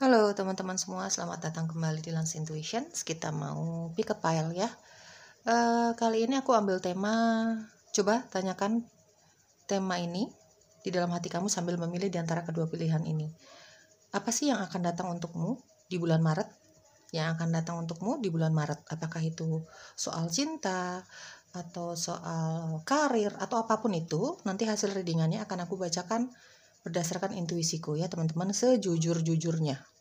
Halo teman-teman semua, selamat datang kembali di Lance Intuition. Kita mau pick a pile ya. Kali ini aku ambil tema, coba tanyakan tema ini di dalam hati kamu sambil memilih di antara kedua pilihan ini. Apa sih yang akan datang untukmu di bulan Maret? Yang akan datang untukmu di bulan Maret. Apakah itu soal cinta, atau soal karir, atau apapun itu. Nanti hasil readingannya akan aku bacakan berdasarkan intuisiku ya teman-teman, sejujur-jujurnya.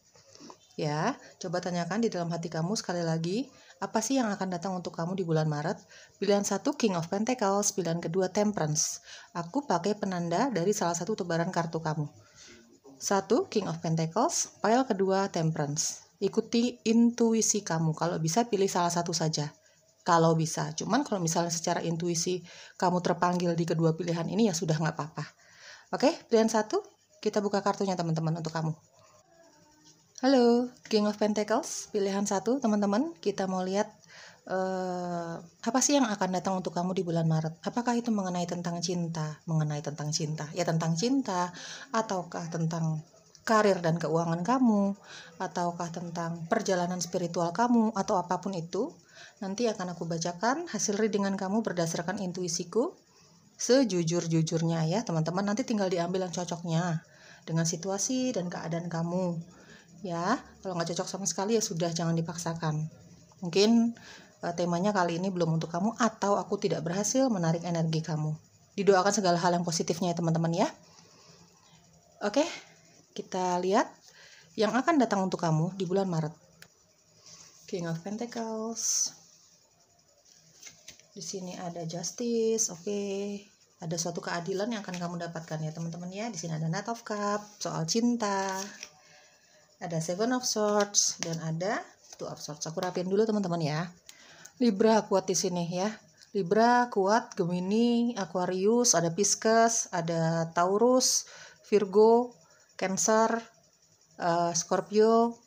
Ya, coba tanyakan di dalam hati kamu sekali lagi, apa sih yang akan datang untuk kamu di bulan Maret? Pilihan 1 King of Pentacles, pilihan kedua Temperance. Aku pakai penanda dari salah satu tebaran kartu kamu. 1 King of Pentacles, pile kedua Temperance. Ikuti intuisi kamu, kalau bisa pilih salah satu saja. Kalau bisa, cuman kalau misalnya secara intuisi kamu terpanggil di kedua pilihan ini ya sudah nggak apa-apa. Oke, pilihan 1, kita buka kartunya teman-teman untuk kamu. Halo, King of Pentacles, pilihan 1 teman-teman. Kita mau lihat apa sih yang akan datang untuk kamu di bulan Maret. Apakah itu mengenai tentang cinta? Ya tentang cinta, ataukah tentang karir dan keuangan kamu, ataukah tentang perjalanan spiritual kamu, atau apapun itu. Nanti akan aku bacakan hasil readingan kamu berdasarkan intuisiku sejujur-jujurnya ya teman-teman. Nanti tinggal diambil yang cocoknya dengan situasi dan keadaan kamu. Ya, kalau nggak cocok sama sekali ya sudah, jangan dipaksakan. Mungkin temanya kali ini belum untuk kamu, atau aku tidak berhasil menarik energi kamu. Didoakan segala hal yang positifnya ya teman-teman ya. Oke, kita lihat yang akan datang untuk kamu di bulan Maret. King of Pentacles. Di sini ada Justice, oke. Ada suatu keadilan yang akan kamu dapatkan ya teman-teman ya. Di sini ada Knight of Cups, soal cinta. Ada Seven of Swords dan ada Two of Swords. Aku rapiin dulu teman-teman ya. Libra kuat di sini ya. Libra kuat, Gemini, Aquarius, ada Pisces, ada Taurus, Virgo, Cancer, Scorpio,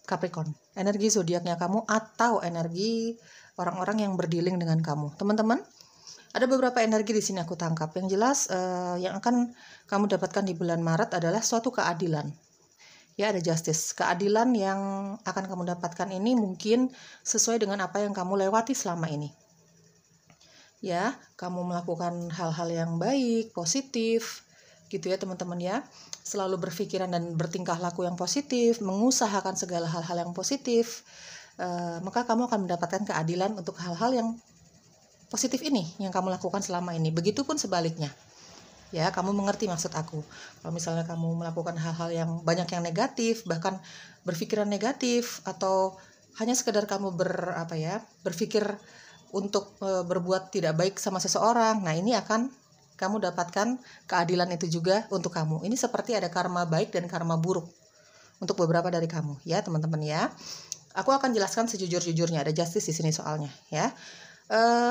Capricorn. Energi zodiaknya kamu atau energi orang-orang yang berdealing dengan kamu. Teman-teman, ada beberapa energi di sini aku tangkap. Yang jelas yang akan kamu dapatkan di bulan Maret adalah suatu keadilan. Ya, ada justice, keadilan yang akan kamu dapatkan ini mungkin sesuai dengan apa yang kamu lewati selama ini. Ya, kamu melakukan hal-hal yang baik, positif, gitu ya teman-teman ya. Selalu berpikiran dan bertingkah laku yang positif, mengusahakan segala hal-hal yang positif, maka kamu akan mendapatkan keadilan untuk hal-hal yang positif ini yang kamu lakukan selama ini. Begitupun sebaliknya. Ya, kamu mengerti maksud aku. Kalau misalnya kamu melakukan hal-hal yang banyak yang negatif, bahkan berpikiran negatif, atau hanya sekedar kamu berpikir untuk berbuat tidak baik sama seseorang, nah ini akan kamu dapatkan keadilan itu juga untuk kamu. Ini seperti ada karma baik dan karma buruk untuk beberapa dari kamu, ya teman-teman ya. Aku akan jelaskan sejujur-jujurnya. Ada justice di sini soalnya, ya.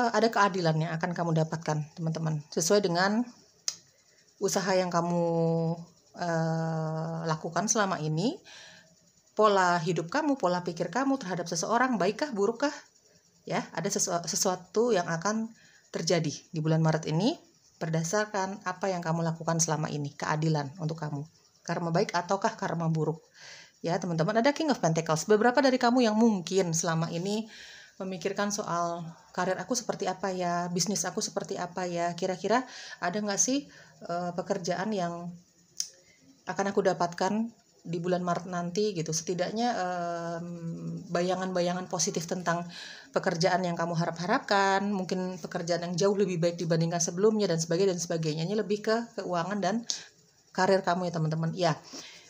Ada keadilan yang akan kamu dapatkan, teman-teman, sesuai dengan usaha yang kamu lakukan selama ini, pola hidup kamu, pola pikir kamu terhadap seseorang, baikkah, burukkah? Ya, ada sesuatu yang akan terjadi di bulan Maret ini berdasarkan apa yang kamu lakukan selama ini, keadilan untuk kamu. Karma baik ataukah karma buruk? Ya, teman-teman, ada King of Pentacles. Beberapa dari kamu yang mungkin selama ini memikirkan soal karir aku seperti apa ya, bisnis aku seperti apa ya, kira-kira ada nggak sih pekerjaan yang akan aku dapatkan di bulan Maret nanti gitu. Setidaknya bayangan-bayangan positif tentang pekerjaan yang kamu harap-harapkan, mungkin pekerjaan yang jauh lebih baik dibandingkan sebelumnya dan sebagainya. Ini lebih ke keuangan dan karir kamu ya teman-teman. Ya,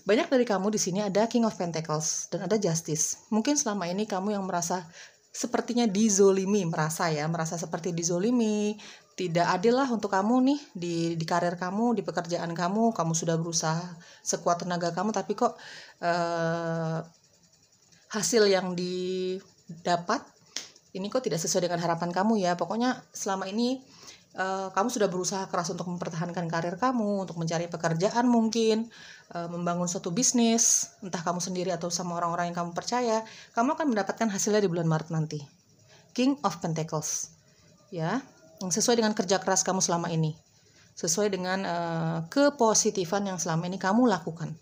banyak dari kamu di sini ada King of Pentacles dan ada Justice. Mungkin selama ini kamu yang merasa sepertinya dizolimi, merasa seperti dizolimi, tidak adil lah untuk kamu nih di karir kamu, di pekerjaan kamu sudah berusaha sekuat tenaga kamu, tapi kok hasil yang didapat ini kok tidak sesuai dengan harapan kamu ya. Pokoknya selama ini kamu sudah berusaha keras untuk mempertahankan karir kamu, untuk mencari pekerjaan mungkin, membangun suatu bisnis, entah kamu sendiri atau sama orang-orang yang kamu percaya, kamu akan mendapatkan hasilnya di bulan Maret nanti. King of Pentacles, ya, yang sesuai dengan kerja keras kamu selama ini, sesuai dengan kepositifan yang selama ini kamu lakukan.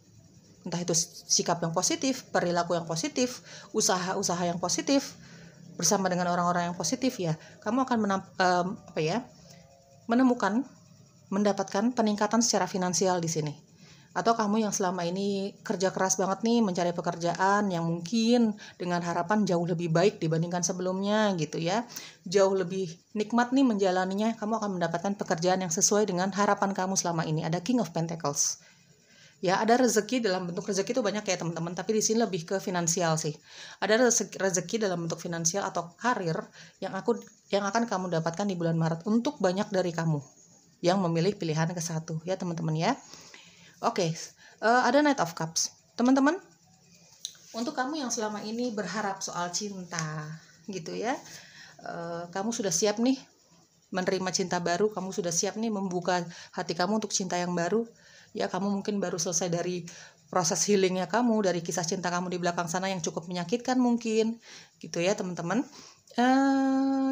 entah itu sikap yang positif, perilaku yang positif, usaha-usaha yang positif, bersama dengan orang-orang yang positif ya, kamu akan mendapatkan peningkatan secara finansial di sini. Atau kamu yang selama ini kerja keras banget nih mencari pekerjaan yang mungkin dengan harapan jauh lebih baik dibandingkan sebelumnya gitu ya, jauh lebih nikmat nih menjalaninya, kamu akan mendapatkan pekerjaan yang sesuai dengan harapan kamu selama ini. Ada King of Pentacles. Ya, ada rezeki dalam bentuk rezeki itu banyak ya teman-teman, tapi di sini lebih ke finansial sih. Ada rezeki dalam bentuk finansial atau karir yang akan kamu dapatkan di bulan Maret untuk banyak dari kamu yang memilih pilihan ke satu ya teman-teman ya. Oke, ada Knight of Cups. Teman-teman, untuk kamu yang selama ini berharap soal cinta gitu ya, kamu sudah siap nih menerima cinta baru, kamu sudah siap nih membuka hati kamu untuk cinta yang baru. Ya, kamu mungkin baru selesai dari proses healingnya kamu, dari kisah cinta kamu di belakang sana yang cukup menyakitkan mungkin, gitu ya teman-teman.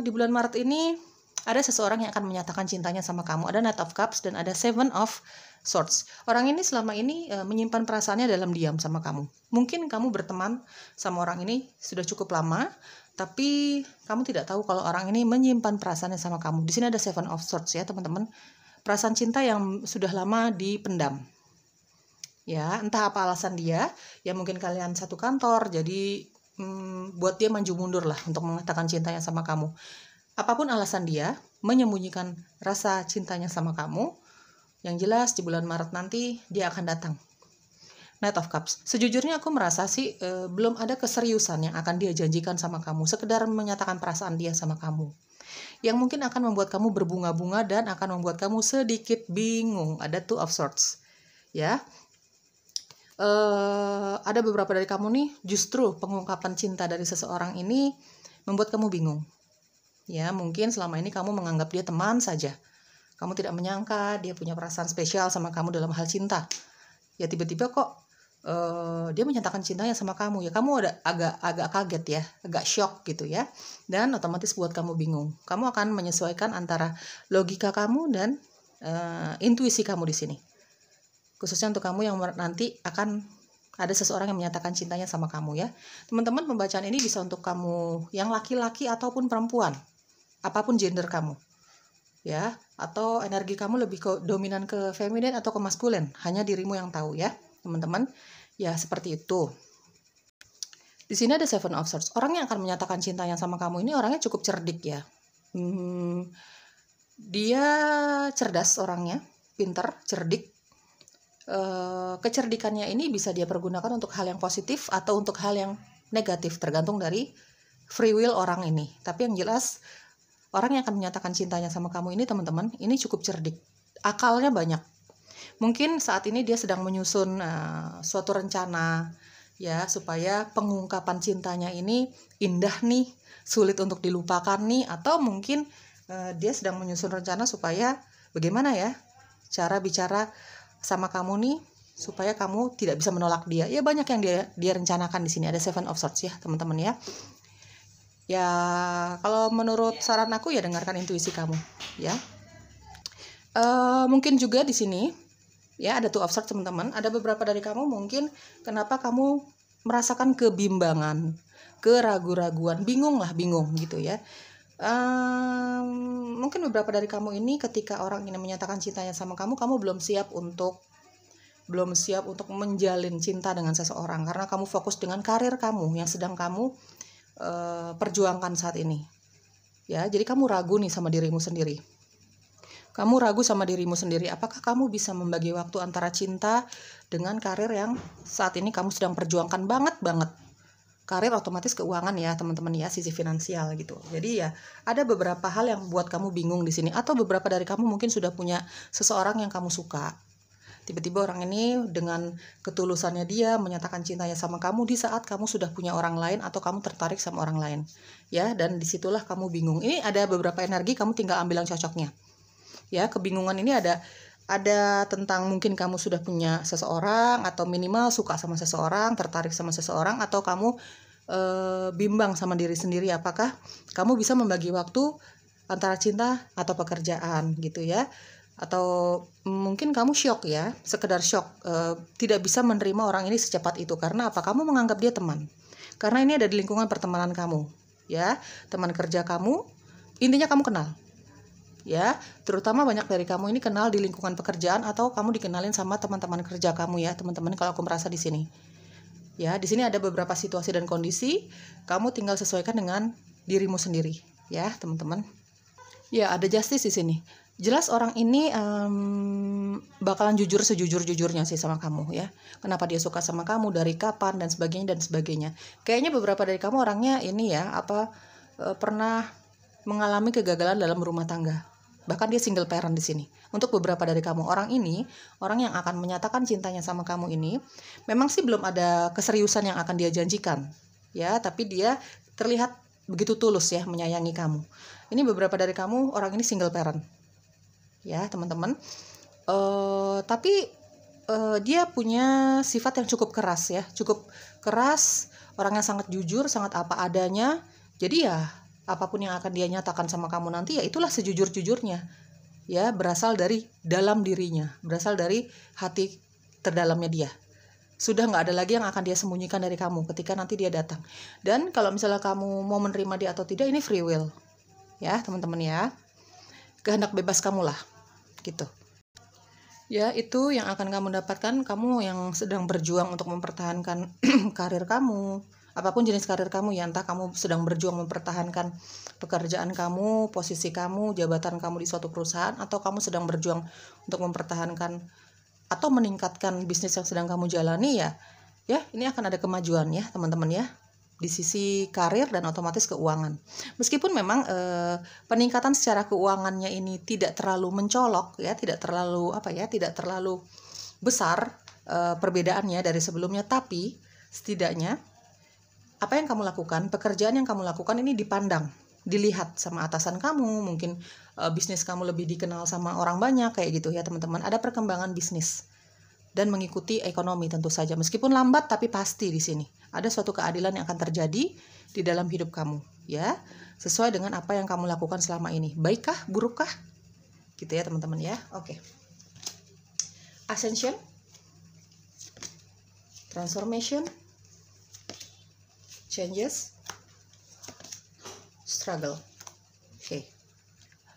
Di bulan Maret ini ada seseorang yang akan menyatakan cintanya sama kamu. Ada Knight of Cups dan ada Seven of Swords. Orang ini selama ini menyimpan perasaannya dalam diam sama kamu. Mungkin kamu berteman sama orang ini sudah cukup lama, tapi kamu tidak tahu kalau orang ini menyimpan perasaannya sama kamu. Di sini ada Seven of Swords ya teman-teman. Perasaan cinta yang sudah lama dipendam. Ya, entah apa alasan dia, ya mungkin kalian satu kantor, jadi buat dia maju mundur lah untuk mengatakan cintanya sama kamu. Apapun alasan dia menyembunyikan rasa cintanya sama kamu, yang jelas di bulan Maret nanti dia akan datang. Knight of Cups. Sejujurnya aku merasa sih belum ada keseriusan yang akan dia janjikan sama kamu, sekedar menyatakan perasaan dia sama kamu, yang mungkin akan membuat kamu berbunga-bunga dan akan membuat kamu sedikit bingung. Ada Two of Swords ya. Ada beberapa dari kamu nih, justru pengungkapan cinta dari seseorang ini membuat kamu bingung ya. Mungkin selama ini kamu menganggap dia teman saja, kamu tidak menyangka dia punya perasaan spesial sama kamu dalam hal cinta. Ya tiba-tiba kok dia menyatakan cintanya sama kamu, ya kamu agak kaget ya, agak shock gitu ya, dan otomatis buat kamu bingung. Kamu akan menyesuaikan antara logika kamu dan intuisi kamu di sini, khususnya untuk kamu yang nanti akan ada seseorang yang menyatakan cintanya sama kamu ya teman-teman. Pembacaan ini bisa untuk kamu yang laki-laki ataupun perempuan, apapun gender kamu ya, atau energi kamu lebih ke dominan ke feminin atau ke maskulin, hanya dirimu yang tahu ya teman-teman. Ya seperti itu. Di sini ada Seven of Swords. Orang yang akan menyatakan cintanya sama kamu ini orangnya cukup cerdik ya. Dia cerdas orangnya, pinter, cerdik. Kecerdikannya ini bisa dia pergunakan untuk hal yang positif atau untuk hal yang negatif, tergantung dari free will orang ini. Tapi yang jelas orang yang akan menyatakan cintanya sama kamu ini teman-teman, ini cukup cerdik. Akalnya banyak. Mungkin saat ini dia sedang menyusun suatu rencana ya, supaya pengungkapan cintanya ini indah nih, sulit untuk dilupakan nih, atau mungkin dia sedang menyusun rencana supaya bagaimana ya cara bicara sama kamu nih supaya kamu tidak bisa menolak dia. Ya banyak yang dia rencanakan di sini. Ada Seven of Swords ya teman-teman ya. Ya kalau menurut saran aku ya dengarkan intuisi kamu ya. Mungkin juga di sini ya ada Two of Swords teman-teman. Ada beberapa dari kamu mungkin kenapa kamu merasakan kebimbangan, keraguan-raguan, bingung gitu ya. Mungkin beberapa dari kamu ini ketika orang ini menyatakan cintanya sama kamu belum siap untuk menjalin cinta dengan seseorang, karena kamu fokus dengan karir kamu yang sedang kamu perjuangkan saat ini ya. Jadi kamu ragu nih sama dirimu sendiri. Kamu ragu sama dirimu sendiri, apakah kamu bisa membagi waktu antara cinta dengan karir yang saat ini kamu sedang perjuangkan banget. Karir otomatis keuangan ya teman-teman ya, sisi finansial gitu. Jadi ya ada beberapa hal yang buat kamu bingung di sini. Atau beberapa dari kamu mungkin sudah punya seseorang yang kamu suka. Tiba-tiba orang ini dengan ketulusannya dia menyatakan cintanya sama kamu di saat kamu sudah punya orang lain atau kamu tertarik sama orang lain ya. Dan disitulah kamu bingung. Ini ada beberapa energi, kamu tinggal ambil yang cocoknya ya. Kebingungan ini ada tentang mungkin kamu sudah punya seseorang, atau minimal suka sama seseorang, tertarik sama seseorang, atau kamu bimbang sama diri sendiri, apakah kamu bisa membagi waktu antara cinta atau pekerjaan gitu ya. atau mungkin kamu shock ya, sekedar shock, tidak bisa menerima orang ini secepat itu. Karena apa? Kamu menganggap dia teman. Karena ini ada di lingkungan pertemanan kamu, ya, teman kerja kamu, intinya kamu kenal. Ya, terutama banyak dari kamu ini kenal di lingkungan pekerjaan atau kamu dikenalin sama teman-teman kerja kamu ya, teman-teman, kalau aku merasa di sini. Ya, di sini ada beberapa situasi dan kondisi, kamu tinggal sesuaikan dengan dirimu sendiri, ya, teman-teman. Ya, ada justice di sini. Jelas orang ini bakalan jujur sejujur-jujurnya sih sama kamu ya. Kenapa dia suka sama kamu, dari kapan, dan sebagainya dan sebagainya. Kayaknya beberapa dari kamu orangnya ini ya, pernah mengalami kegagalan dalam rumah tangga. Bahkan dia single parent di sini. Untuk beberapa dari kamu, orang ini, orang yang akan menyatakan cintanya sama kamu ini, memang sih belum ada keseriusan yang akan dia janjikan, ya. Tapi dia terlihat begitu tulus ya menyayangi kamu. Ini beberapa dari kamu, orang ini single parent, ya teman-teman. Tapi dia punya sifat yang cukup keras ya, cukup keras, orangnya sangat jujur, sangat apa adanya. Jadi ya, apapun yang akan dia nyatakan sama kamu nanti, ya itulah sejujur-jujurnya, ya, berasal dari dalam dirinya, berasal dari hati terdalamnya dia. Sudah nggak ada lagi yang akan dia sembunyikan dari kamu ketika nanti dia datang. Dan kalau misalnya kamu mau menerima dia atau tidak, ini free will, ya teman-teman ya, kehendak bebas kamu lah, gitu. Ya, itu yang akan kamu dapatkan, kamu yang sedang berjuang untuk mempertahankan karir kamu, apapun jenis karir kamu ya, entah kamu sedang berjuang mempertahankan pekerjaan kamu, posisi kamu, jabatan kamu di suatu perusahaan, atau kamu sedang berjuang untuk mempertahankan atau meningkatkan bisnis yang sedang kamu jalani ya, ini akan ada kemajuan ya teman-teman ya, di sisi karir dan otomatis keuangan. Meskipun memang peningkatan secara keuangannya ini tidak terlalu mencolok ya, tidak terlalu besar perbedaannya dari sebelumnya, tapi setidaknya apa yang kamu lakukan, pekerjaan yang kamu lakukan ini dipandang, dilihat sama atasan kamu, mungkin bisnis kamu lebih dikenal sama orang banyak kayak gitu ya teman-teman. Ada perkembangan bisnis dan mengikuti ekonomi tentu saja, meskipun lambat tapi pasti di sini ada suatu keadilan yang akan terjadi di dalam hidup kamu ya, sesuai dengan apa yang kamu lakukan selama ini, baikkah burukkah gitu ya teman-teman ya. Oke. Ascension, transformation, changes, struggle. Oke.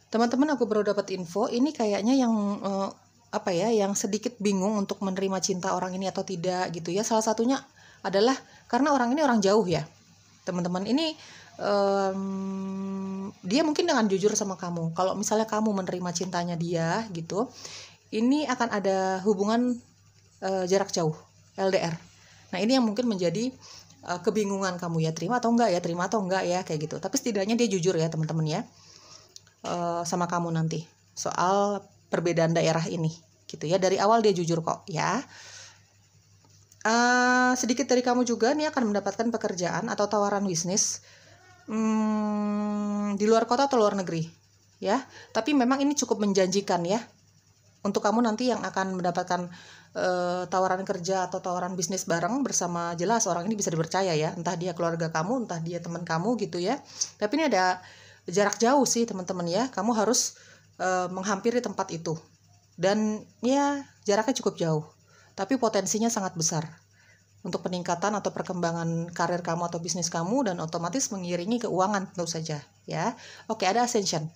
Teman-teman, aku baru dapat info ini, kayaknya yang yang sedikit bingung untuk menerima cinta orang ini atau tidak gitu ya. Salah satunya adalah karena orang ini orang jauh ya teman-teman. Ini dia mungkin dengan jujur sama kamu, kalau misalnya kamu menerima cintanya dia gitu, ini akan ada hubungan jarak jauh, LDR. Nah, ini yang mungkin menjadi kebingungan kamu ya, terima atau enggak ya kayak gitu. Tapi setidaknya dia jujur ya teman-teman ya, sama kamu nanti soal perbedaan daerah ini gitu ya. Dari awal dia jujur kok ya. Sedikit dari kamu juga nih akan mendapatkan pekerjaan atau tawaran bisnis di luar kota atau luar negeri ya. Tapi memang ini cukup menjanjikan ya untuk kamu nanti yang akan mendapatkan tawaran kerja atau tawaran bisnis bareng bersama. Jelas orang ini bisa dipercaya ya, entah dia keluarga kamu, entah dia teman kamu gitu ya. Tapi ini ada jarak jauh sih teman-teman ya, kamu harus menghampiri tempat itu, dan ya jaraknya cukup jauh tapi potensinya sangat besar untuk peningkatan atau perkembangan karir kamu atau bisnis kamu, dan otomatis mengiringi keuangan tentu saja ya. Oke, ada ascension.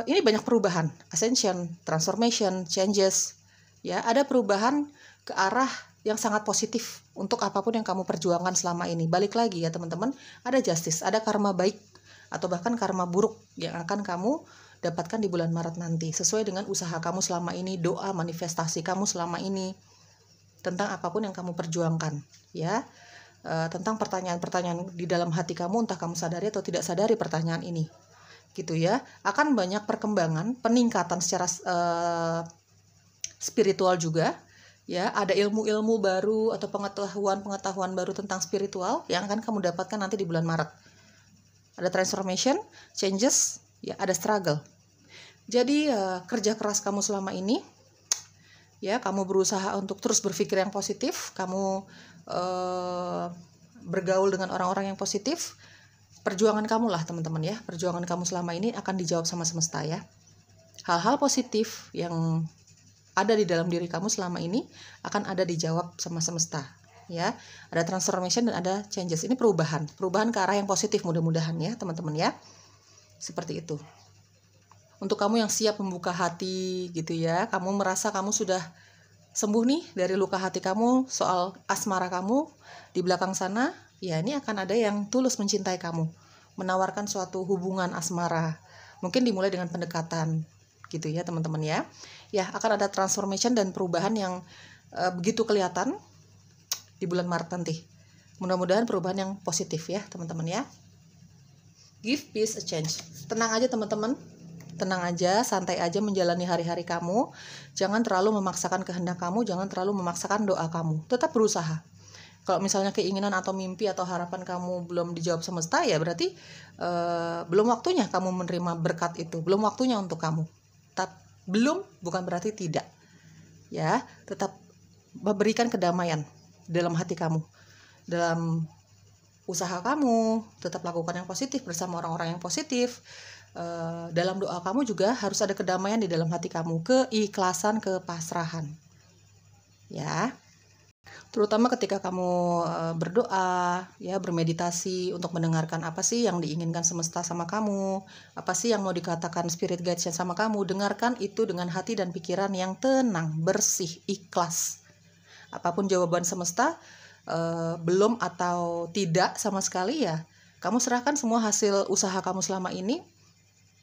Ini banyak perubahan, ascension, transformation, changes ya. Ada perubahan ke arah yang sangat positif untuk apapun yang kamu perjuangkan selama ini. Balik lagi ya teman-teman, ada justice, ada karma baik atau bahkan karma buruk yang akan kamu dapatkan di bulan Maret nanti, sesuai dengan usaha kamu selama ini, doa manifestasi kamu selama ini, tentang apapun yang kamu perjuangkan ya, tentang pertanyaan-pertanyaan di dalam hati kamu, entah kamu sadari atau tidak sadari pertanyaan ini gitu ya. Akan banyak perkembangan, peningkatan secara spiritual juga ya. Ada ilmu-ilmu baru atau pengetahuan baru tentang spiritual yang akan kamu dapatkan nanti di bulan Maret. Ada transformation, changes ya, ada struggle. Jadi kerja keras kamu selama ini ya, kamu berusaha untuk terus berpikir yang positif, kamu bergaul dengan orang-orang yang positif. Perjuangan kamu lah teman-teman ya, perjuangan kamu selama ini akan dijawab sama semesta ya. hal-hal positif yang ada di dalam diri kamu selama ini akan ada dijawab sama semesta, ya. Ada transformation dan ada changes. Ini perubahan ke arah yang positif, mudah-mudahan ya teman-teman ya. Seperti itu. Untuk kamu yang siap membuka hati gitu ya, kamu merasa kamu sudah sembuh nih dari luka hati kamu soal asmara kamu di belakang sana, ya ini akan ada yang tulus mencintai kamu, menawarkan suatu hubungan asmara. Mungkin dimulai dengan pendekatan gitu ya teman-teman ya. Ya, akan ada transformation dan perubahan yang begitu kelihatan di bulan Maret nanti. Mudah-mudahan perubahan yang positif ya teman-teman ya. Give peace a chance. Tenang aja teman-teman. Tenang aja, santai aja menjalani hari-hari kamu. Jangan terlalu memaksakan kehendak kamu, jangan terlalu memaksakan doa kamu. Tetap berusaha. Kalau misalnya keinginan atau mimpi atau harapan kamu belum dijawab semesta, ya berarti belum waktunya kamu menerima berkat itu. Belum waktunya untuk kamu. Belum bukan berarti tidak. Ya, tetap memberikan kedamaian dalam hati kamu. Dalam usaha kamu, tetap lakukan yang positif bersama orang-orang yang positif. Dalam doa kamu juga harus ada kedamaian di dalam hati kamu, keikhlasan, kepasrahan. Ya. Terutama ketika kamu berdoa, ya bermeditasi untuk mendengarkan apa sih yang diinginkan semesta sama kamu, apa sih yang mau dikatakan spirit guides sama kamu, dengarkan itu dengan hati dan pikiran yang tenang, bersih, ikhlas. Apapun jawaban semesta, belum atau tidak sama sekali ya, kamu serahkan semua hasil usaha kamu selama ini,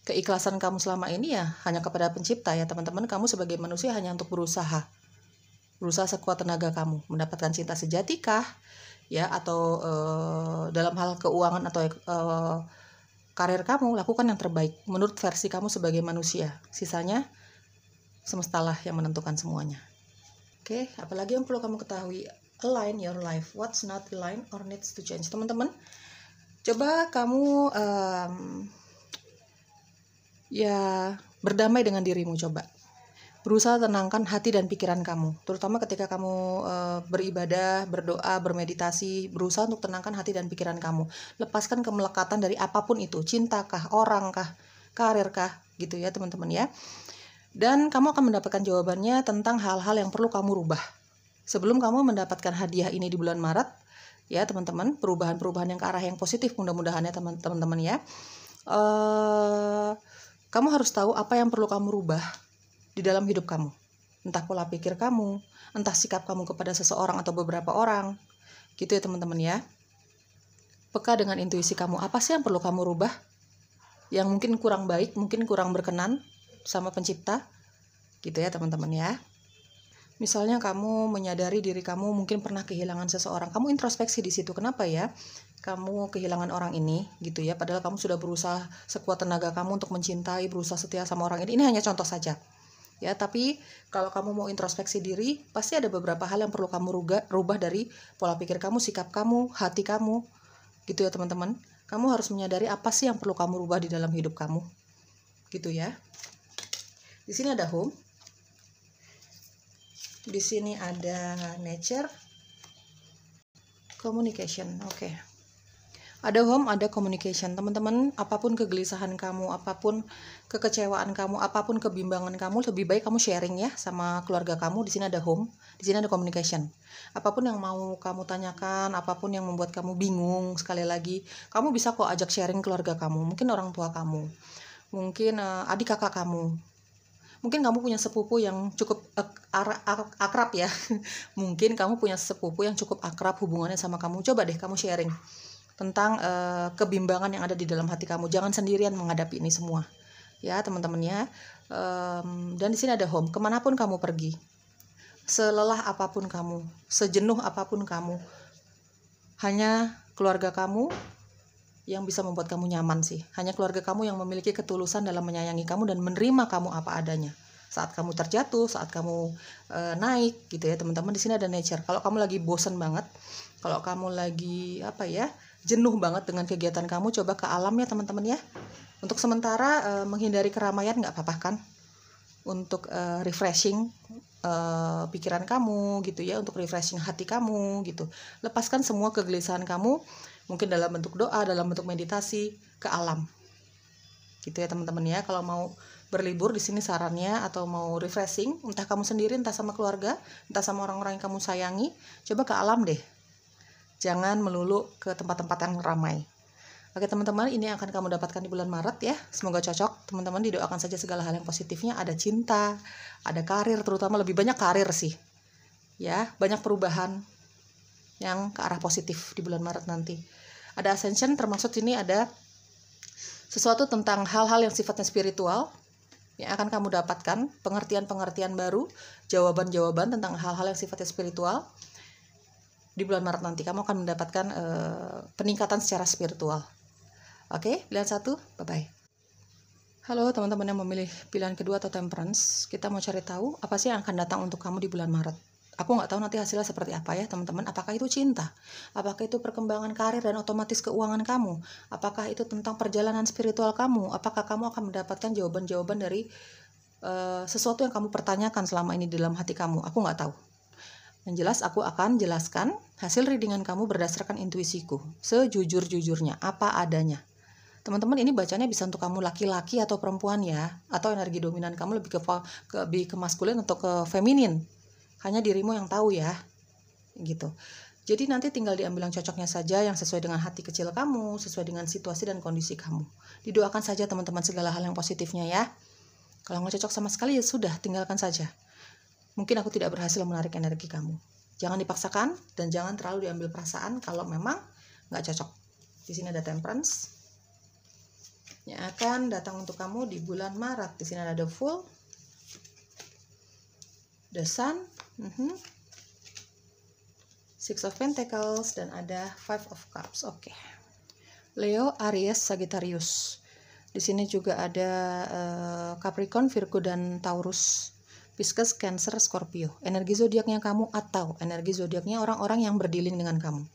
keikhlasan kamu selama ini ya hanya kepada pencipta ya teman-teman. Kamu sebagai manusia hanya untuk berusaha sekuat tenaga kamu, mendapatkan cinta sejati kah, ya, atau dalam hal keuangan atau karir kamu, lakukan yang terbaik menurut versi kamu sebagai manusia. Sisanya semestalah yang menentukan semuanya. Oke, apalagi yang perlu kamu ketahui? Align your life. What's not aligned or needs to change? Teman-teman, coba kamu ya berdamai dengan dirimu, coba. Berusaha tenangkan hati dan pikiran kamu, terutama ketika kamu beribadah, berdoa, bermeditasi. Berusaha untuk tenangkan hati dan pikiran kamu. Lepaskan kemelekatan dari apapun itu, cintakah, orangkah, karirkah, gitu ya teman-teman ya. Dan kamu akan mendapatkan jawabannya tentang hal-hal yang perlu kamu rubah. Sebelum kamu mendapatkan hadiah ini di bulan Maret, ya teman-teman, perubahan-perubahan yang ke arah yang positif mudah-mudahan ya teman-teman ya. Kamu harus tahu apa yang perlu kamu rubah di dalam hidup kamu. Entah pola pikir kamu, entah sikap kamu kepada seseorang atau beberapa orang. Gitu ya teman-teman ya. Peka dengan intuisi kamu, apa sih yang perlu kamu rubah? Yang mungkin kurang baik, mungkin kurang berkenan sama pencipta. Gitu ya teman-teman ya. Misalnya kamu menyadari diri kamu mungkin pernah kehilangan seseorang. Kamu introspeksi di situ. Kenapa ya kamu kehilangan orang ini gitu ya? Padahal kamu sudah berusaha sekuat tenaga kamu untuk mencintai, berusaha setia sama orang ini. Ini hanya contoh saja. Ya, tapi kalau kamu mau introspeksi diri, pasti ada beberapa hal yang perlu kamu rubah dari pola pikir kamu, sikap kamu, hati kamu. Gitu ya, teman-teman. Kamu harus menyadari apa sih yang perlu kamu rubah di dalam hidup kamu. Gitu ya. Di sini ada home. Di sini ada nature. Communication. Oke. Ada home, ada communication. Teman-teman, apapun kegelisahan kamu, apapun kekecewaan kamu, apapun kebimbangan kamu, lebih baik kamu sharing ya sama keluarga kamu. Di sini ada home, di sini ada communication. Apapun yang mau kamu tanyakan, apapun yang membuat kamu bingung, sekali lagi, kamu bisa kok ajak sharing keluarga kamu. Mungkin orang tua kamu, mungkin adik kakak kamu. Mungkin kamu punya sepupu yang cukup akrab ya. Mungkin kamu punya sepupu yang cukup akrab hubungannya sama kamu. Coba deh kamu sharing tentang kebimbangan yang ada di dalam hati kamu. Jangan sendirian menghadapi ini semua ya teman-teman ya. Dan di sini ada home. Kemanapun kamu pergi, selelah apapun kamu, sejenuh apapun kamu, hanya keluarga kamu yang bisa membuat kamu nyaman sih. Hanya keluarga kamu yang memiliki ketulusan dalam menyayangi kamu dan menerima kamu apa adanya. Saat kamu terjatuh, saat kamu naik gitu ya teman-teman. Di sini ada nature. Kalau kamu lagi bosen banget, kalau kamu lagi jenuh banget dengan kegiatan kamu, coba ke alam ya teman-teman ya. Untuk sementara menghindari keramaian nggak apa-apa kan, untuk refreshing pikiran kamu gitu ya, untuk refreshing hati kamu gitu. Lepaskan semua kegelisahan kamu, mungkin dalam bentuk doa, dalam bentuk meditasi, ke alam gitu ya teman-teman ya. Kalau mau berlibur di sini sarannya, atau mau refreshing, entah kamu sendiri, entah sama keluarga, entah sama orang-orang yang kamu sayangi, coba ke alam deh. Jangan melulu ke tempat-tempat yang ramai. Oke teman-teman, ini yang akan kamu dapatkan di bulan Maret ya. Semoga cocok. Teman-teman didoakan saja segala hal yang positifnya. Ada cinta, ada karir, terutama lebih banyak karir sih. Ya, banyak perubahan yang ke arah positif di bulan Maret nanti. Ada ascension, termasuk ini ada sesuatu tentang hal-hal yang sifatnya spiritual yang akan kamu dapatkan, pengertian-pengertian baru, jawaban-jawaban tentang hal-hal yang sifatnya spiritual. Di bulan Maret nanti kamu akan mendapatkan peningkatan secara spiritual. Oke, pilihan 1, bye-bye. Halo teman-teman yang memilih pilihan kedua atau temperance. Kita mau cari tahu apa sih yang akan datang untuk kamu di bulan Maret. Aku nggak tahu nanti hasilnya seperti apa ya teman-teman. Apakah itu cinta? Apakah itu perkembangan karir dan otomatis keuangan kamu? Apakah itu tentang perjalanan spiritual kamu? Apakah kamu akan mendapatkan jawaban-jawaban dari sesuatu yang kamu pertanyakan selama ini di dalam hati kamu? Aku nggak tahu. Yang jelas aku akan jelaskan hasil readingan kamu berdasarkan intuisiku. Sejujur-jujurnya, apa adanya. Teman-teman, ini bacanya bisa untuk kamu laki-laki atau perempuan ya, atau energi dominan kamu lebih ke maskulin atau ke feminin. Hanya dirimu yang tahu ya, gitu. Jadi nanti tinggal diambil yang cocoknya saja, yang sesuai dengan hati kecil kamu, sesuai dengan situasi dan kondisi kamu. Didoakan saja teman-teman segala hal yang positifnya ya. Kalau nggak cocok sama sekali ya sudah, tinggalkan saja. Mungkin aku tidak berhasil menarik energi kamu. Jangan dipaksakan dan jangan terlalu diambil perasaan kalau memang nggak cocok. Di sini ada temperance yang akan datang untuk kamu di bulan Maret. Di sini ada the Fool, the Sun, Six of Pentacles, dan ada Five of Cups. Oke. Leo, Aries, Sagittarius. Di sini juga ada Capricorn, Virgo, dan Taurus. Pisces, Cancer, Scorpio. Energi zodiaknya kamu atau energi zodiaknya orang-orang yang berdealing dengan kamu.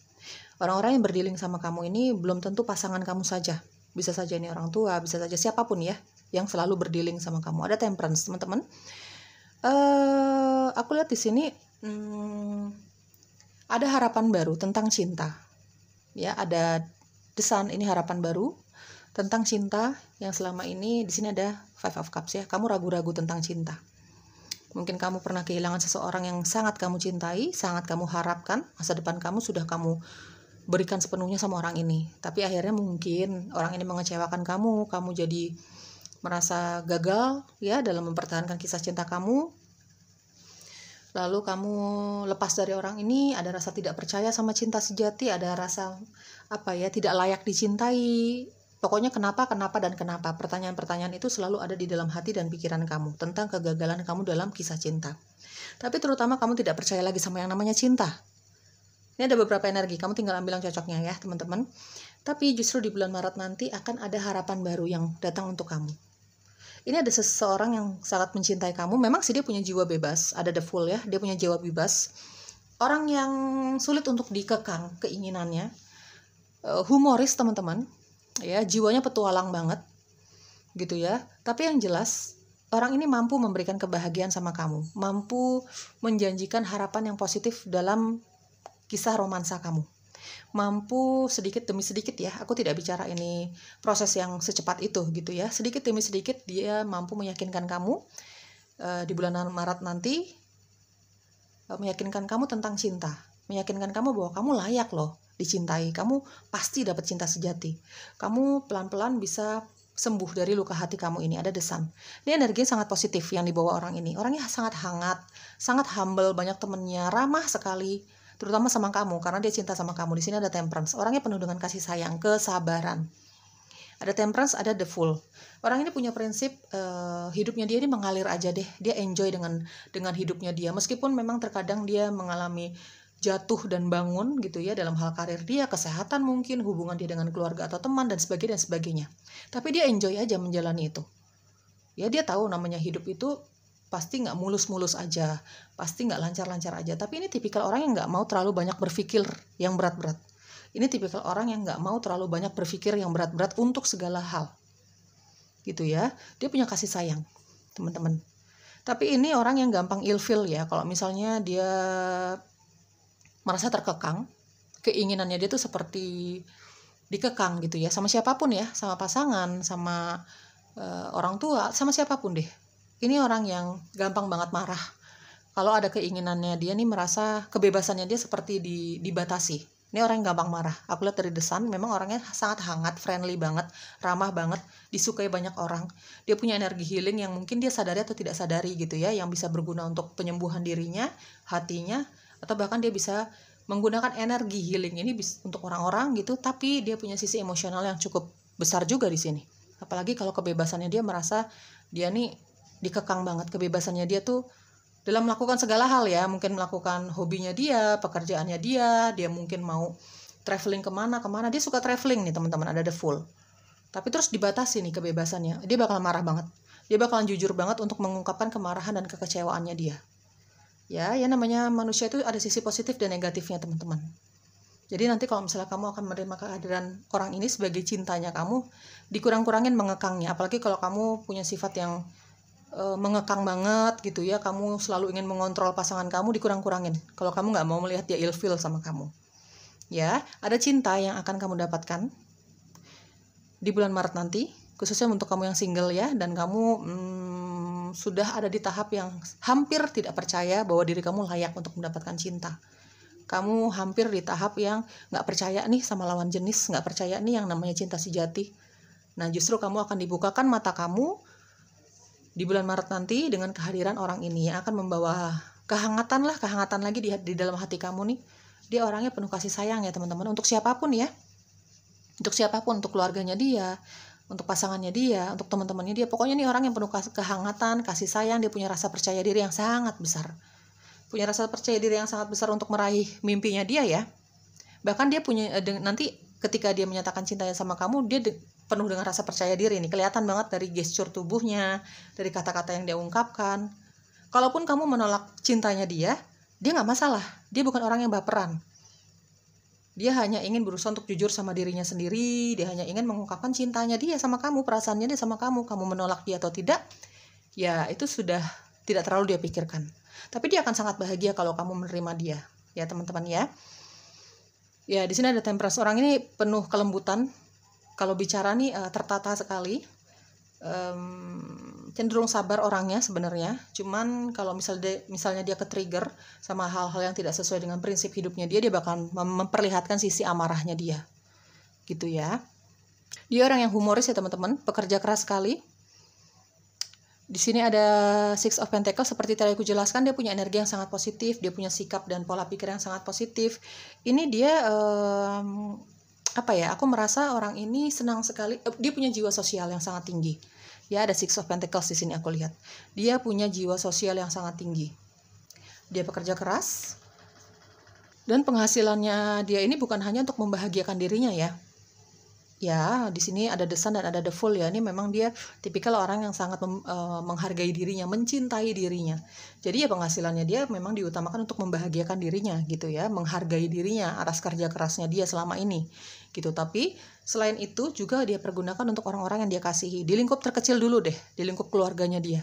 Orang-orang yang berdealing sama kamu ini belum tentu pasangan kamu saja. Bisa saja ini orang tua, bisa saja siapapun ya yang selalu berdealing sama kamu. Ada temperance, teman-teman. Aku lihat di sini ada harapan baru tentang cinta. Ya, ada the Sun, ini harapan baru tentang cinta yang selama ini. Di sini ada Five of Cups ya. Kamu ragu-ragu tentang cinta. Mungkin kamu pernah kehilangan seseorang yang sangat kamu cintai, sangat kamu harapkan. Masa depan kamu sudah kamu berikan sepenuhnya sama orang ini, tapi akhirnya mungkin orang ini mengecewakan kamu jadi merasa gagal ya dalam mempertahankan kisah cinta kamu. Lalu kamu lepas dari orang ini, ada rasa tidak percaya sama cinta sejati, ada rasa tidak layak dicintai. Pokoknya kenapa, dan kenapa. Pertanyaan-pertanyaan itu selalu ada di dalam hati dan pikiran kamu tentang kegagalan kamu dalam kisah cinta. Tapi terutama kamu tidak percaya lagi sama yang namanya cinta. Ini ada beberapa energi, kamu tinggal ambil yang cocoknya ya teman-teman. Tapi justru di bulan Maret nanti akan ada harapan baru yang datang untuk kamu. Ini ada seseorang yang sangat mencintai kamu. Memang sih dia punya jiwa bebas, ada the Fool ya, dia punya jiwa bebas. Orang yang sulit untuk dikekang keinginannya. Humoris teman-teman, ya jiwanya petualang banget, gitu ya. Tapi yang jelas orang ini mampu memberikan kebahagiaan sama kamu, mampu menjanjikan harapan yang positif dalam kisah romansa kamu. Mampu sedikit demi sedikit ya, aku tidak bicara ini proses yang secepat itu gitu ya. Sedikit demi sedikit dia mampu meyakinkan kamu di bulan Maret nanti, meyakinkan kamu tentang cinta, meyakinkan kamu bahwa kamu layak loh dicintai, kamu pasti dapat cinta sejati, kamu pelan-pelan bisa sembuh dari luka hati kamu ini. Ada the Sun. Ini energinya sangat positif yang dibawa orang ini. Orangnya sangat hangat, sangat humble, banyak temennya, ramah sekali, terutama sama kamu karena dia cinta sama kamu. Di sini ada temperance. Orangnya penuh dengan kasih sayang, kesabaran. Ada temperance, ada the Fool. Orang ini punya prinsip hidupnya dia ini mengalir aja deh. Dia enjoy dengan hidupnya dia. Meskipun memang terkadang dia mengalami jatuh dan bangun gitu ya dalam hal karir dia, kesehatan mungkin, hubungan dia dengan keluarga atau teman dan sebagainya. Tapi dia enjoy aja menjalani itu. Ya dia tahu namanya hidup itu pasti nggak mulus-mulus aja, pasti nggak lancar-lancar aja. Tapi ini tipikal orang yang nggak mau terlalu banyak berpikir yang berat-berat. Ini tipikal orang yang nggak mau terlalu banyak berpikir yang berat-berat untuk segala hal. Gitu ya. Dia punya kasih sayang, teman-teman. Tapi ini orang yang gampang ilfeel ya. Kalau misalnya dia merasa terkekang, keinginannya dia tuh seperti dikekang gitu ya. Sama siapapun ya, sama pasangan, sama orang tua, sama siapapun deh. Ini orang yang gampang banget marah. Kalau ada keinginannya dia nih merasa kebebasannya dia seperti dibatasi. Ini orang yang gampang marah. Aku lihat dari The Sun, memang orangnya sangat hangat, friendly banget, ramah banget, disukai banyak orang. Dia punya energi healing yang mungkin dia sadari atau tidak sadari gitu ya, yang bisa berguna untuk penyembuhan dirinya, hatinya, atau bahkan dia bisa menggunakan energi healing ini untuk orang-orang gitu, tapi dia punya sisi emosional yang cukup besar juga di sini. Apalagi kalau kebebasannya dia merasa dia nih dikekang banget, kebebasannya dia tuh dalam melakukan segala hal ya, mungkin melakukan hobinya dia, pekerjaannya dia mungkin mau traveling kemana, dia suka traveling nih teman-teman, ada The Fool. Tapi terus dibatasi nih kebebasannya, dia bakal marah banget, dia bakalan jujur banget untuk mengungkapkan kemarahan dan kekecewaannya dia. Ya namanya manusia itu ada sisi positif dan negatifnya teman-teman. Jadi nanti kalau misalnya kamu akan menerima kehadiran orang ini sebagai cintanya kamu, dikurang-kurangin mengekangnya, apalagi kalau kamu punya sifat yang mengekang banget gitu ya, kamu selalu ingin mengontrol pasangan kamu, dikurang-kurangin kalau kamu nggak mau melihat dia ilfeel sama kamu. Ya, ada cinta yang akan kamu dapatkan di bulan Maret nanti, khususnya untuk kamu yang single ya, dan kamu sudah ada di tahap yang hampir tidak percaya bahwa diri kamu layak untuk mendapatkan cinta. Kamu hampir di tahap yang nggak percaya nih sama lawan jenis, nggak percaya nih yang namanya cinta sejati. Nah, justru kamu akan dibukakan mata kamu di bulan Maret nanti dengan kehadiran orang ini yang akan membawa kehangatan lagi di dalam hati kamu nih. Dia orangnya penuh kasih sayang ya teman-teman, untuk siapapun ya, untuk keluarganya dia, untuk pasangannya dia, untuk teman-temannya dia. Pokoknya nih orang yang penuh kehangatan, kasih sayang. Dia punya rasa percaya diri yang sangat besar, untuk meraih mimpinya dia ya. Bahkan dia punya nanti ketika dia menyatakan cintanya sama kamu, dia penuh dengan rasa percaya diri nih, kelihatan banget dari gestur tubuhnya, dari kata-kata yang dia ungkapkan. Kalaupun kamu menolak cintanya dia nggak masalah, dia bukan orang yang baperan. Dia hanya ingin berusaha untuk jujur sama dirinya sendiri, dia hanya ingin mengungkapkan cintanya dia sama kamu, perasaannya dia sama kamu. Kamu menolak dia atau tidak, ya itu sudah tidak terlalu dia pikirkan. Tapi dia akan sangat bahagia kalau kamu menerima dia, ya teman-teman ya. Ya di sini ada Temperance, orang ini penuh kelembutan. Kalau bicara nih tertata sekali, cenderung sabar orangnya sebenarnya. Cuman kalau misalnya dia ke-trigger sama hal-hal yang tidak sesuai dengan prinsip hidupnya dia bakal memperlihatkan sisi amarahnya dia, gitu ya. Dia orang yang humoris ya teman-teman, pekerja keras sekali. Di sini ada Six of Pentacles, seperti tadi aku jelaskan, dia punya energi yang sangat positif, dia punya sikap dan pola pikir yang sangat positif. Ini dia aku merasa orang ini senang sekali, dia punya jiwa sosial yang sangat tinggi. Ya, ada Six of Pentacles di sini aku lihat. Dia punya jiwa sosial yang sangat tinggi. Dia pekerja keras, dan penghasilannya dia ini bukan hanya untuk membahagiakan dirinya ya. Ya, di sini ada The Sun dan ada The Fool ya. Ini memang dia tipikal orang yang sangat menghargai dirinya, mencintai dirinya. Jadi ya penghasilannya dia memang diutamakan untuk membahagiakan dirinya gitu ya, menghargai dirinya atas kerja kerasnya dia selama ini gitu. Tapi selain itu juga dia pergunakan untuk orang-orang yang dia kasihi. Di lingkup terkecil dulu deh, di lingkup keluarganya dia.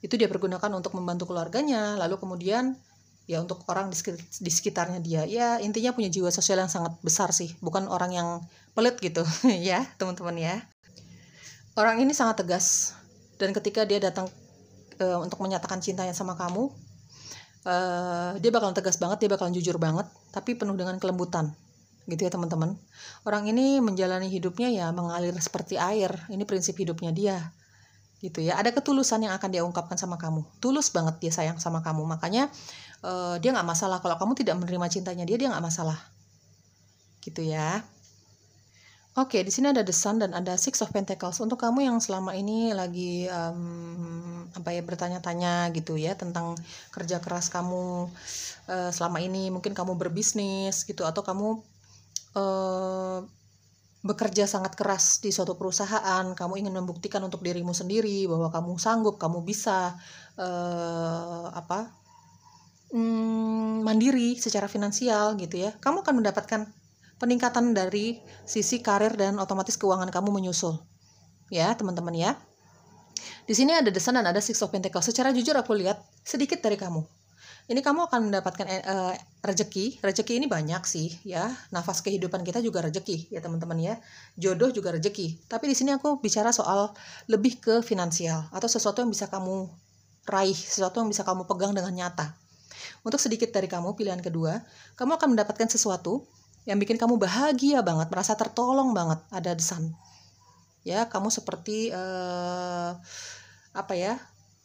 Itu dia pergunakan untuk membantu keluarganya, lalu kemudian ya untuk orang di sekitarnya dia. Ya intinya punya jiwa sosial yang sangat besar sih, bukan orang yang pelit gitu ya teman-teman ya. Orang ini sangat tegas, dan ketika dia datang untuk menyatakan cintanya sama kamu, dia bakalan tegas banget, dia bakalan jujur banget, tapi penuh dengan kelembutan gitu ya teman-teman. Orang ini menjalani hidupnya ya mengalir seperti air, ini prinsip hidupnya dia gitu ya. Ada ketulusan yang akan dia ungkapkan sama kamu, tulus banget dia sayang sama kamu. Makanya dia nggak masalah kalau kamu tidak menerima cintanya dia nggak masalah gitu ya. Oke, di sini ada The Sun dan ada Six of Pentacles. Untuk kamu yang selama ini lagi bertanya-tanya gitu ya tentang kerja keras kamu selama ini, mungkin kamu berbisnis gitu, atau kamu bekerja sangat keras di suatu perusahaan, kamu ingin membuktikan untuk dirimu sendiri bahwa kamu sanggup, kamu bisa mandiri secara finansial gitu ya. Kamu akan mendapatkan peningkatan dari sisi karir dan otomatis keuangan kamu menyusul. Ya, teman-teman ya. Di sini ada The Sun dan ada Six of Pentacles. Secara jujur aku lihat sedikit dari kamu. Ini kamu akan mendapatkan rezeki. Rezeki ini banyak sih ya. Nafas kehidupan kita juga rezeki ya teman-teman ya. Jodoh juga rezeki. Tapi di sini aku bicara soal lebih ke finansial atau sesuatu yang bisa kamu raih, sesuatu yang bisa kamu pegang dengan nyata. Untuk sedikit dari kamu, pilihan kedua, kamu akan mendapatkan sesuatu yang bikin kamu bahagia banget, merasa tertolong banget, ada the sun. Ya, kamu seperti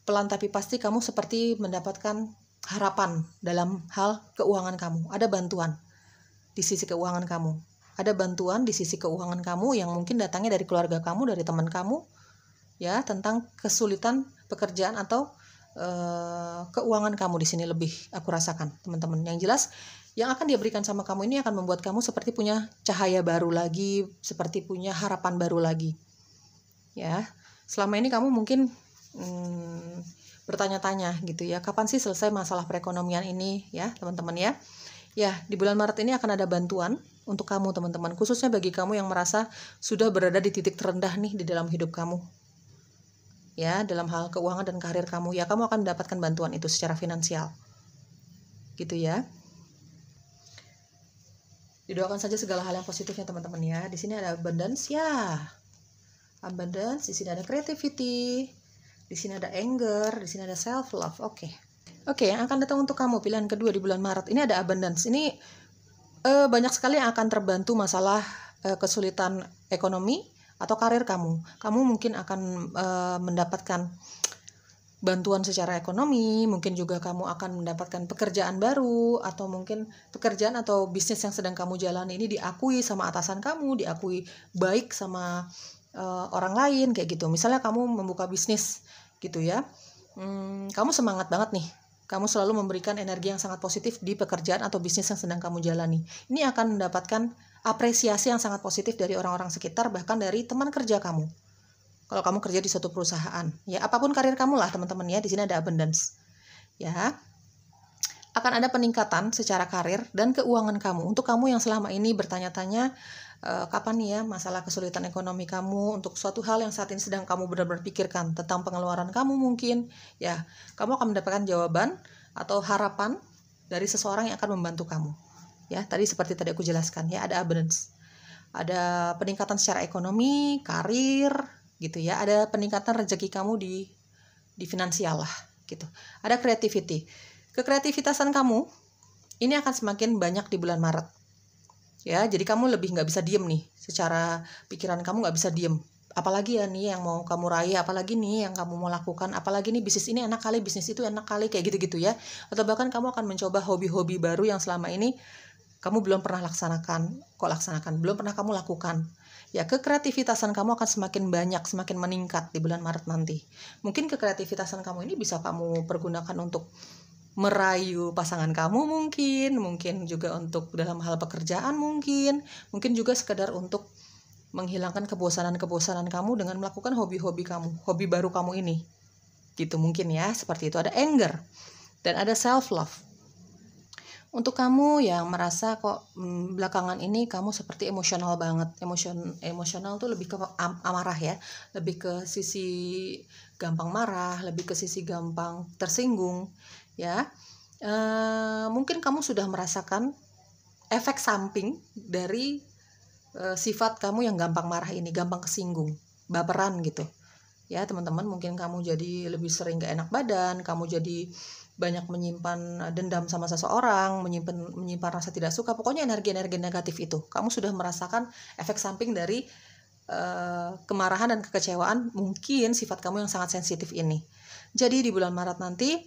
pelan tapi pasti kamu seperti mendapatkan harapan dalam hal keuangan kamu. Ada bantuan di sisi keuangan kamu. Ada bantuan di sisi keuangan kamu yang mungkin datangnya dari keluarga kamu, dari teman kamu, ya, tentang kesulitan pekerjaan atau keuangan kamu di sini lebih aku rasakan, teman-teman. Yang jelas, yang akan dia berikan sama kamu ini akan membuat kamu seperti punya cahaya baru lagi, seperti punya harapan baru lagi. Ya, selama ini kamu mungkin bertanya-tanya gitu ya, kapan sih selesai masalah perekonomian ini ya, teman-teman ya. Ya, di bulan Maret ini akan ada bantuan untuk kamu, teman-teman, khususnya bagi kamu yang merasa sudah berada di titik terendah nih di dalam hidup kamu. Ya, dalam hal keuangan dan karir kamu, ya kamu akan mendapatkan bantuan itu secara finansial. Gitu ya. Didoakan saja segala hal yang positifnya, teman-teman ya. Di sini ada abundance ya. Abundance, di sini ada creativity, di sini ada anger, di sini ada self love. Oke, yang akan datang untuk kamu pilihan kedua di bulan Maret. Ini ada abundance. Ini banyak sekali yang akan terbantu masalah kesulitan ekonomi atau karir kamu. Kamu mungkin akan mendapatkan bantuan secara ekonomi, mungkin juga kamu akan mendapatkan pekerjaan baru, atau mungkin pekerjaan atau bisnis yang sedang kamu jalani ini diakui sama atasan kamu, diakui baik sama orang lain, kayak gitu. Misalnya kamu membuka bisnis gitu ya, kamu semangat banget nih, kamu selalu memberikan energi yang sangat positif di pekerjaan atau bisnis yang sedang kamu jalani. Ini akan mendapatkan apresiasi yang sangat positif dari orang-orang sekitar, bahkan dari teman kerja kamu. Kalau kamu kerja di suatu perusahaan, ya apapun karir kamu lah, teman-teman ya. Di sini ada abundance. Ya. Akan ada peningkatan secara karir dan keuangan kamu. Untuk kamu yang selama ini bertanya-tanya kapan nih ya masalah kesulitan ekonomi kamu, untuk suatu hal yang saat ini sedang kamu benar-benar pikirkan tentang pengeluaran kamu mungkin, ya, kamu akan mendapatkan jawaban atau harapan dari seseorang yang akan membantu kamu. Ya, tadi seperti tadi aku jelaskan ya, ada abundance. Ada peningkatan secara ekonomi, karir, gitu ya. Ada peningkatan rezeki kamu di finansial lah, gitu. Ada creativity. Kekreativitasan kamu ini akan semakin banyak di bulan Maret. Ya, jadi kamu lebih nggak bisa diem nih. Secara pikiran kamu nggak bisa diem. Apalagi ya nih yang mau kamu raih, apalagi nih yang kamu mau lakukan, apalagi nih bisnis ini enak kali, bisnis itu enak kali, kayak gitu-gitu ya. Atau bahkan kamu akan mencoba hobi-hobi baru yang selama ini kamu belum pernah belum pernah kamu lakukan. Ya, kekreativitasan kamu akan semakin banyak, semakin meningkat di bulan Maret nanti. Mungkin kekreativitasan kamu ini bisa kamu pergunakan untuk merayu pasangan kamu mungkin juga untuk dalam hal pekerjaan mungkin juga sekedar untuk menghilangkan kebosanan-kebosanan kamu dengan melakukan hobi-hobi kamu, hobi baru kamu ini. Gitu mungkin ya, seperti itu. Ada anger dan ada self love. Untuk kamu yang merasa kok belakangan ini kamu seperti emosional banget. Emosional tuh lebih ke amarah ya, lebih ke sisi gampang marah, lebih ke sisi gampang tersinggung ya. Mungkin kamu sudah merasakan efek samping dari sifat kamu yang gampang marah ini, gampang kesinggung, baperan gitu ya teman-teman. Mungkin kamu jadi lebih sering gak enak badan, kamu jadi banyak menyimpan dendam sama seseorang, menyimpan rasa tidak suka, pokoknya energi-energi negatif itu. Kamu sudah merasakan efek samping dari kemarahan dan kekecewaan, mungkin sifat kamu yang sangat sensitif ini. Jadi di bulan Maret nanti,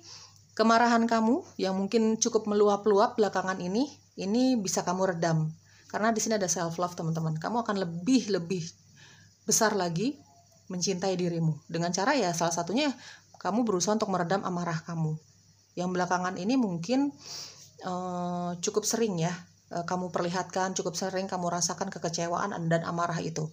kemarahan kamu yang mungkin cukup meluap-luap belakangan ini bisa kamu redam. Karena di sini ada self love, teman-teman. Kamu akan lebih besar lagi mencintai dirimu. Dengan cara ya salah satunya kamu berusaha untuk meredam amarah kamu. Yang belakangan ini mungkin cukup sering ya kamu perlihatkan, cukup sering kamu rasakan kekecewaan dan amarah itu.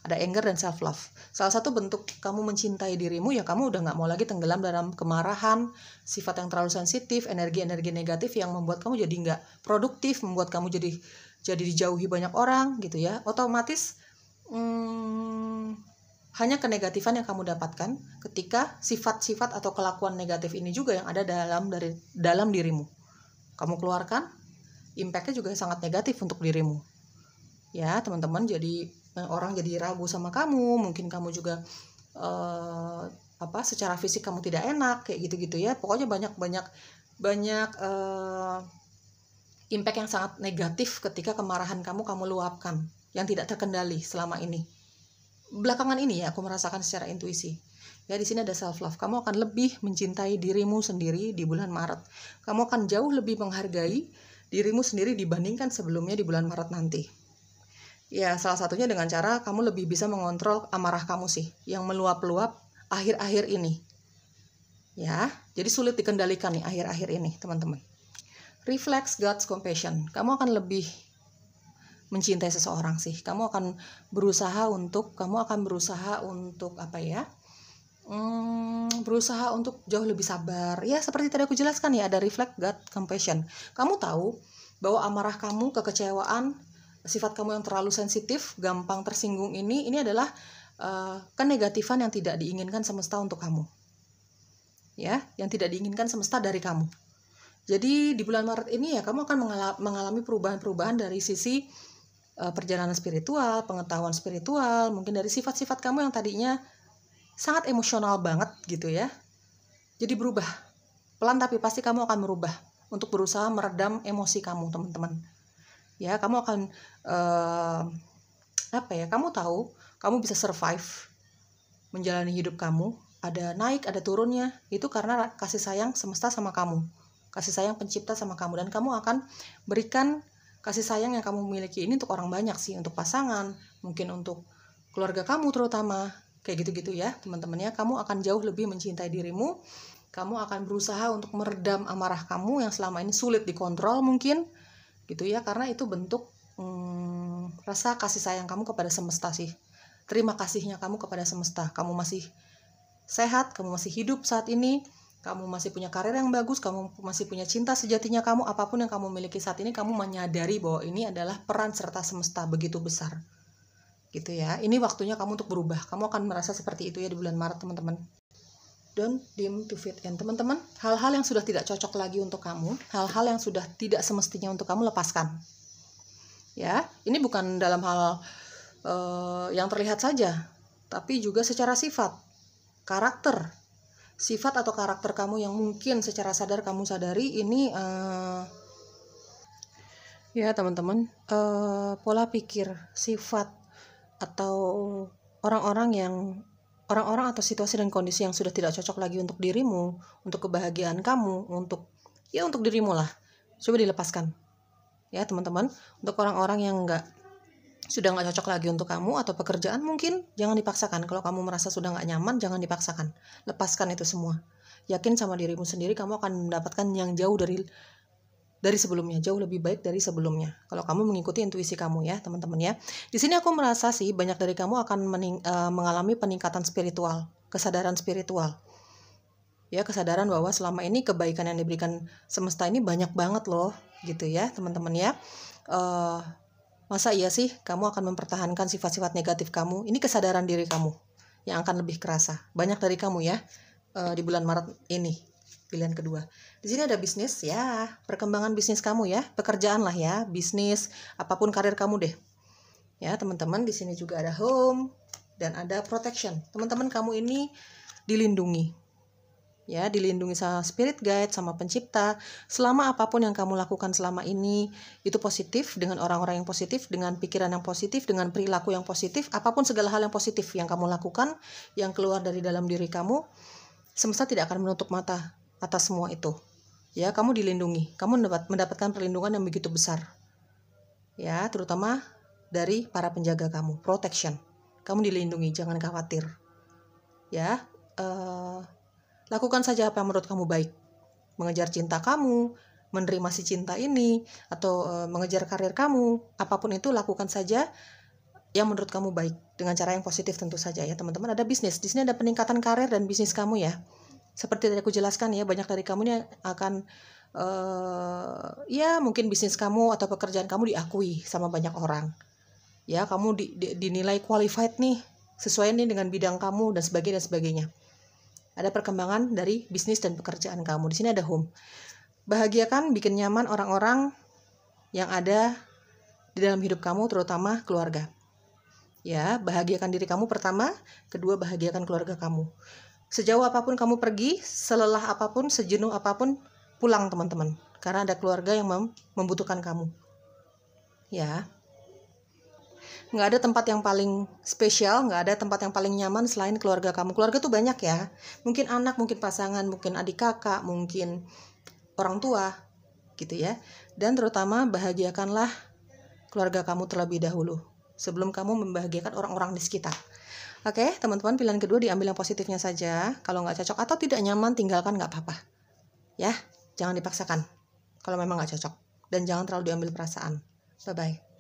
Ada anger dan self love. Salah satu bentuk kamu mencintai dirimu ya kamu udah gak mau lagi tenggelam dalam kemarahan, sifat yang terlalu sensitif, energi-energi negatif yang membuat kamu jadi gak produktif, membuat kamu jadi dijauhi banyak orang gitu ya. Otomatis hanya kenegatifan yang kamu dapatkan ketika sifat-sifat atau kelakuan negatif ini juga yang ada dalam dirimu. Kamu keluarkan, impact-nya juga sangat negatif untuk dirimu. Ya, teman-teman, jadi orang jadi ragu sama kamu, mungkin kamu juga secara fisik kamu tidak enak, kayak gitu-gitu ya. Pokoknya banyak impact yang sangat negatif ketika kemarahan kamu luapkan, yang tidak terkendali selama ini. Belakangan ini ya aku merasakan secara intuisi. Ya, di sini ada self love. Kamu akan lebih mencintai dirimu sendiri di bulan Maret. Kamu akan jauh lebih menghargai dirimu sendiri dibandingkan sebelumnya di bulan Maret nanti. Ya, salah satunya dengan cara kamu lebih bisa mengontrol amarah kamu sih, yang meluap-luap akhir-akhir ini. Ya, jadi sulit dikendalikan nih akhir-akhir ini, teman-teman. Reflex God's compassion. Kamu akan lebih mencintai seseorang sih. Kamu akan berusaha untuk berusaha untuk jauh lebih sabar. Ya, seperti tadi aku jelaskan ya, ada reflect God compassion. Kamu tahu bahwa amarah kamu, kekecewaan, sifat kamu yang terlalu sensitif, gampang tersinggung ini adalah kenegatifan yang tidak diinginkan semesta untuk kamu. Ya, yang tidak diinginkan semesta dari kamu. Jadi di bulan Maret ini ya kamu akan mengalami perubahan-perubahan dari sisi perjalanan spiritual, pengetahuan spiritual, mungkin dari sifat-sifat kamu yang tadinya sangat emosional banget gitu ya. Jadi berubah. Pelan tapi pasti kamu akan merubah untuk berusaha meredam emosi kamu, teman-teman. Ya, kamu akan kamu tahu, kamu bisa survive menjalani hidup kamu, ada naik, ada turunnya. Itu karena kasih sayang semesta sama kamu. Kasih sayang pencipta sama kamu, dan kamu akan berikan kasih sayang yang kamu miliki ini untuk orang banyak sih, untuk pasangan, mungkin untuk keluarga kamu terutama, kayak gitu-gitu ya teman-teman ya. Kamu akan jauh lebih mencintai dirimu, kamu akan berusaha untuk meredam amarah kamu yang selama ini sulit dikontrol mungkin, gitu ya, karena itu bentuk rasa kasih sayang kamu kepada semesta sih. Terima kasihnya kamu kepada semesta, kamu masih sehat, kamu masih hidup saat ini, kamu masih punya karir yang bagus, kamu masih punya cinta sejatinya kamu, apapun yang kamu miliki saat ini, kamu menyadari bahwa ini adalah peran serta semesta begitu besar. Gitu ya. Ini waktunya kamu untuk berubah. Kamu akan merasa seperti itu ya di bulan Maret, teman-teman. Don't dim to fit in, teman-teman. Hal-hal yang sudah tidak cocok lagi untuk kamu, hal-hal yang sudah tidak semestinya untuk kamu, lepaskan. Ya, ini bukan dalam hal yang terlihat saja, tapi juga secara sifat, karakter. Sifat atau karakter kamu yang mungkin secara sadar kamu sadari ini ya teman-teman, pola pikir, sifat atau orang-orang atau situasi dan kondisi yang sudah tidak cocok lagi untuk dirimu, untuk kebahagiaan kamu, untuk dirimu lah. Coba dilepaskan. Ya teman-teman, untuk orang-orang yang sudah nggak cocok lagi untuk kamu atau pekerjaan, mungkin jangan dipaksakan. Kalau kamu merasa sudah nggak nyaman, jangan dipaksakan. Lepaskan itu semua. Yakin sama dirimu sendiri, kamu akan mendapatkan yang jauh dari sebelumnya, jauh lebih baik dari sebelumnya. Kalau kamu mengikuti intuisi kamu ya, teman-teman ya. Di sini aku merasa sih banyak dari kamu akan mengalami peningkatan spiritual, kesadaran spiritual. Ya, kesadaran bahwa selama ini kebaikan yang diberikan semesta ini banyak banget loh, gitu ya, teman-teman ya. Masa iya sih kamu akan mempertahankan sifat-sifat negatif kamu? Ini kesadaran diri kamu yang akan lebih kerasa. Banyak dari kamu ya di bulan Maret ini. Pilihan kedua. Di sini ada bisnis ya, perkembangan bisnis kamu ya, pekerjaan lah ya, bisnis, apapun karir kamu deh. Ya, teman-teman, di sini juga ada home dan ada protection. Teman-teman, kamu ini dilindungi. Ya, dilindungi sama spirit guide, sama pencipta. Selama apapun yang kamu lakukan selama ini itu positif, dengan orang-orang yang positif, dengan pikiran yang positif, dengan perilaku yang positif, apapun segala hal yang positif yang kamu lakukan, yang keluar dari dalam diri kamu, semesta tidak akan menutup mata atas semua itu. Ya, kamu dilindungi. Kamu mendapatkan perlindungan yang begitu besar. Ya, terutama dari para penjaga kamu, protection. Kamu dilindungi, jangan khawatir. Ya, lakukan saja apa yang menurut kamu baik. Mengejar cinta kamu, menerima si cinta ini, atau mengejar karir kamu, apapun itu lakukan saja yang menurut kamu baik, dengan cara yang positif tentu saja ya teman-teman. Ada bisnis, di sini ada peningkatan karir dan bisnis kamu ya. Seperti tadi aku jelaskan ya, banyak dari kamu ini akan ya mungkin bisnis kamu atau pekerjaan kamu diakui sama banyak orang. Ya, kamu dinilai qualified nih sesuai nih dengan bidang kamu dan sebagainya. Ada perkembangan dari bisnis dan pekerjaan kamu. Di sini ada home. Bahagiakan, bikin nyaman orang-orang yang ada di dalam hidup kamu, terutama keluarga. Ya, bahagiakan diri kamu pertama, kedua bahagiakan keluarga kamu. Sejauh apapun kamu pergi, selelah apapun, sejenuh apapun, pulang teman-teman. Karena ada keluarga yang membutuhkan kamu. Ya, nggak ada tempat yang paling spesial, nggak ada tempat yang paling nyaman selain keluarga kamu. Keluarga tuh banyak ya. Mungkin anak, mungkin pasangan, mungkin adik kakak, mungkin orang tua, gitu ya. Dan terutama bahagiakanlah keluarga kamu terlebih dahulu sebelum kamu membahagiakan orang-orang di sekitar. Oke, teman-teman, pilihan kedua diambil yang positifnya saja. Kalau nggak cocok atau tidak nyaman, tinggalkan, nggak apa-apa. Ya, jangan dipaksakan kalau memang nggak cocok. Dan jangan terlalu diambil perasaan. Bye-bye.